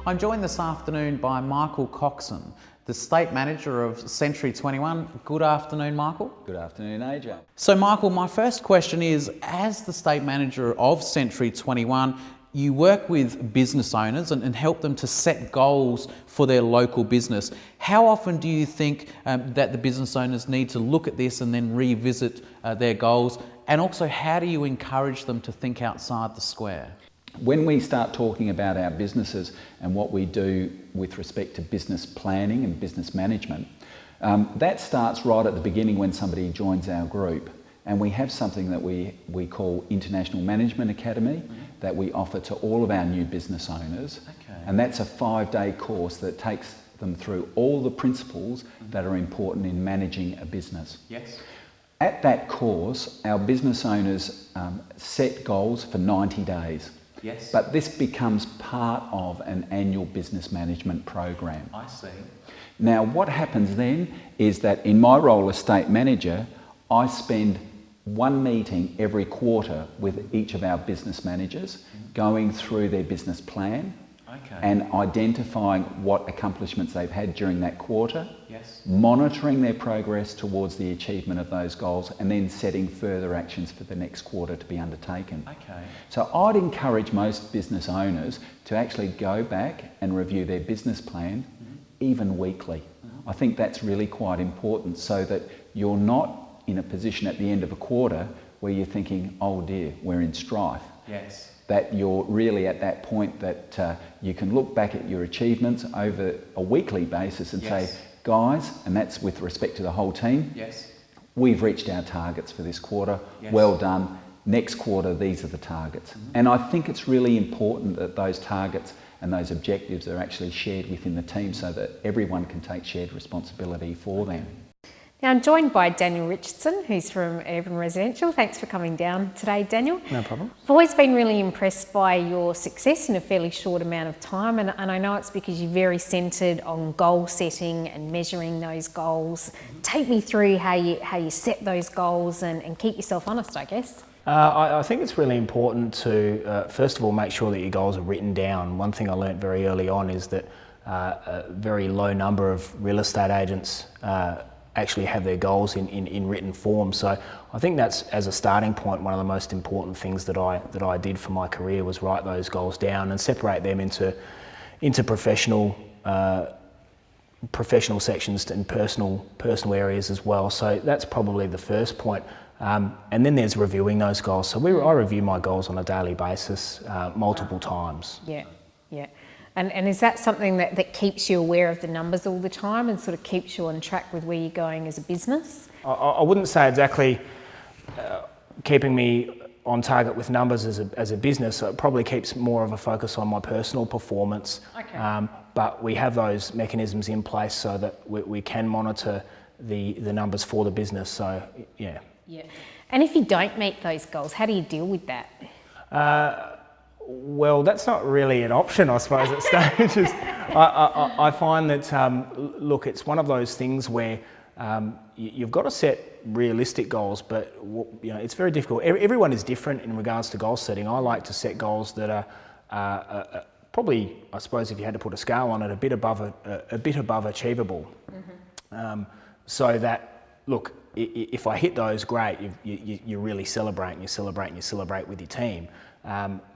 I'm joined this afternoon by Michael Coxon, the State Manager of Century 21. Good afternoon, Michael. Good afternoon, AJ. So Michael, my first question is, as the State Manager of Century 21, you work with business owners and help them to set goals for their local business. How often do you think that the business owners need to look at this and then revisit their goals? And also, how do you encourage them to think outside the square? When we start talking about our businesses and what we do with respect to business planning and business management, that starts right at the beginning when somebody joins our group. And we have something that we call International Management Academy that we offer to all of our new business owners. Okay. And that's a 5-day course that takes them through all the principles that are important in managing a business. Yes. At that course, our business owners set goals for 90 days. Yes. But this becomes part of an annual business management program. I see. Now, what happens then is that in my role as State Manager, I spend one meeting every quarter with each of our business managers, going through their business plan and identifying what accomplishments they've had during that quarter, monitoring their progress towards the achievement of those goals, and then setting further actions for the next quarter to be undertaken. So I'd encourage most business owners to actually go back and review their business plan even weekly. I think that's really quite important, so that you're not in a position at the end of a quarter where you're thinking, oh dear, we're in strife. Yes. That you're really at that point that you can look back at your achievements over a weekly basis and say, guys, and that's with respect to the whole team, we've reached our targets for this quarter, well done, next quarter these are the targets. And I think it's really important that those targets and those objectives are actually shared within the team so that everyone can take shared responsibility for them. Now I'm joined by Daniel Richardson, who's from Urban Residential. Thanks for coming down today, Daniel. No problem. I've always been really impressed by your success in a fairly short amount of time, and I know it's because you're very centred on goal setting and measuring those goals. Take me through how you set those goals and keep yourself honest, I guess. I think it's really important to, first of all, make sure that your goals are written down. One thing I learnt very early on is that a very low number of real estate agents actually have their goals in written form. So I think that's, as a starting point, one of the most important things that I did for my career was write those goals down and separate them into professional sections and personal areas as well. So that's probably the first point. And then there's reviewing those goals. So I review my goals on a daily basis, multiple times. Yeah, yeah. And is that something that keeps you aware of the numbers all the time and sort of keeps you on track with where you're going as a business? I wouldn't say exactly keeping me on target with numbers as a business. So it probably keeps more of a focus on my personal performance. But we have those mechanisms in place so that we can monitor the numbers for the business. So yeah. Yeah. And if you don't meet those goals, how do you deal with that? Well, that's not really an option, I suppose, at stages. I find that, look, it's one of those things where you've got to set realistic goals, but it's very difficult. Everyone is different in regards to goal setting. I like to set goals that are probably, I suppose, if you had to put a scale on it, a bit above achievable. So that, look, if I hit those, great, you really celebrate and you celebrate with your team.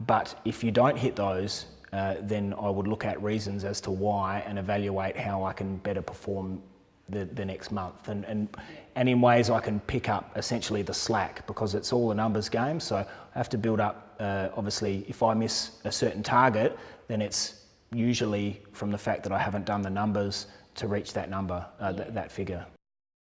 But if you don't hit those, then I would look at reasons as to why and evaluate how I can better perform the next month. And in ways I can pick up essentially the slack, because it's all a numbers game. So I have to build up, obviously, if I miss a certain target, then it's usually from the fact that I haven't done the numbers to reach that number, that figure.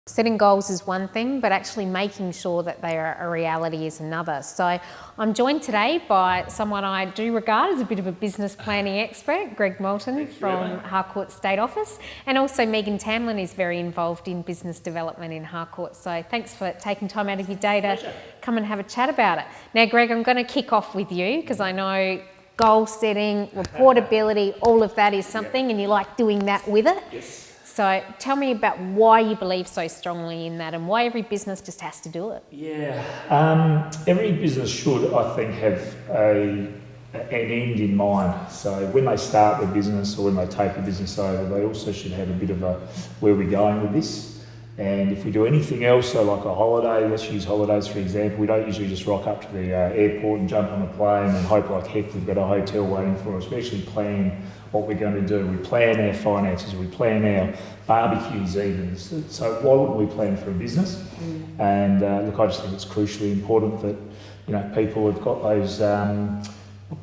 Setting goals is one thing, but actually making sure that they are a reality is another. So I'm joined today by someone I do regard as a bit of a business planning expert, Greg Moulton from Harcourt State Office, and also Megan Tamlin is very involved in business development in Harcourt. So thanks for taking time out of your day to come and have a chat about it. Now, Greg, I'm going to kick off with you because I know goal setting, reportability, all of that is something, and you like doing that with it. Yes. So tell me about why you believe so strongly in that and why every business just has to do it. Yeah, every business should, I think, have a an end in mind. So when they start their business or when they take a business over, they also should have a bit of a where we're going with this. And if we do anything else, so like a holiday, let's use holidays for example, we don't usually just rock up to the airport and jump on a plane and hope like heck we've got a hotel waiting for us. We actually plan what we're going to do. We plan our finances, we plan our barbecues even. So why wouldn't we plan for a business? And look, I just think it's crucially important that, you know, people have got those,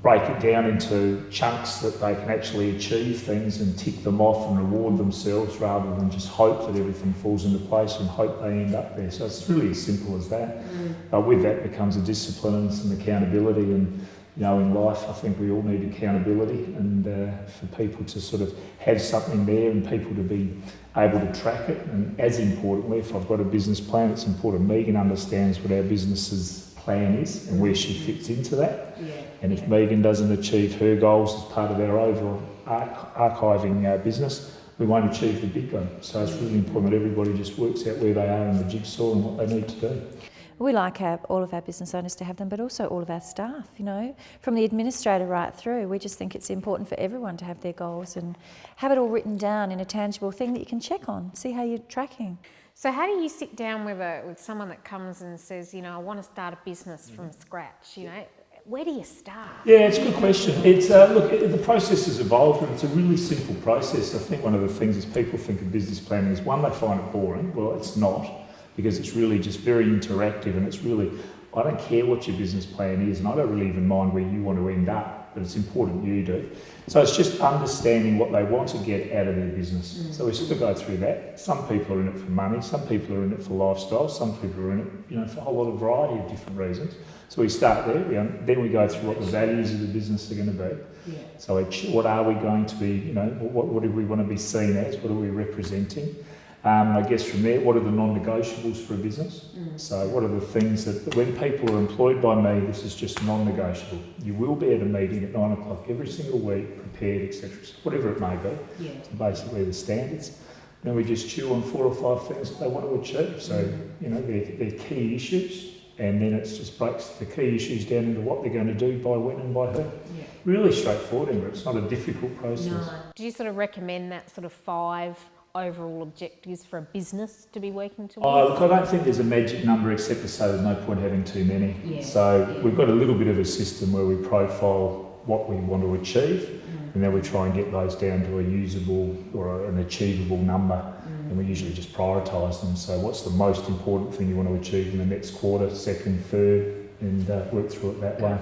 break it down into chunks that they can actually achieve things and tick them off and reward themselves rather than just hope that everything falls into place and hope they end up there. So it's really as simple as that. But with that becomes a discipline and some accountability, and you know, in life I think we all need accountability, and for people to sort of have something there and people to be able to track it. And as importantly, if I've got a business plan, it's important Megan understands what our business's plan is and where she fits into that. And if Megan doesn't achieve her goals as part of our overall archiving business, we won't achieve the big one. So it's really important that everybody just works out where they are in the jigsaw and what they need to do. We like all of our business owners to have them, but also all of our staff, you know, from the administrator right through. We just think it's important for everyone to have their goals and have it all written down in a tangible thing that you can check on, see how you're tracking. So how do you sit down with someone that comes and says, you know, I want to start a business from scratch, you know? Where do you start? Yeah, it's a good question. It's look, the process has evolved and it's a really simple process. I think one of the things is people think of business planning is, one, they find it boring. Well, it's not, because it's really just very interactive, and it's really, I don't care what your business plan is, and I don't really even mind where you want to end up, but it's important you do. So it's just understanding what they want to get out of their business. So we sort of go through that. Some people are in it for money, some people are in it for lifestyle, some people are in it, you know, for a whole lot of variety of different reasons. So we start there, then we go through what the values of the business are going to be. So what are we going to be, you know, what do we want to be seen as, what are we representing? I guess from there, what are the non-negotiables for a business? So what are the things that when people are employed by me, this is just non-negotiable. You will be at a meeting at 9 o'clock every single week, prepared, etc. Whatever it may be. So basically the standards. Then we just chew on 4 or 5 things that they want to achieve. So, you know, they're key issues, and then it just breaks the key issues down into what they're going to do, by when and by who. Really straightforward, Amber. It's not a difficult process. No. Do you sort of recommend that sort of 5 overall objectives for a business to be working towards? Look, I don't think there's a magic number, except to say there's no point having too many. So we've got a little bit of a system where we profile what we want to achieve, and then we try and get those down to a usable or an achievable number, and we usually just prioritise them. So what's the most important thing you want to achieve in the next quarter, second, third, and work through it that way.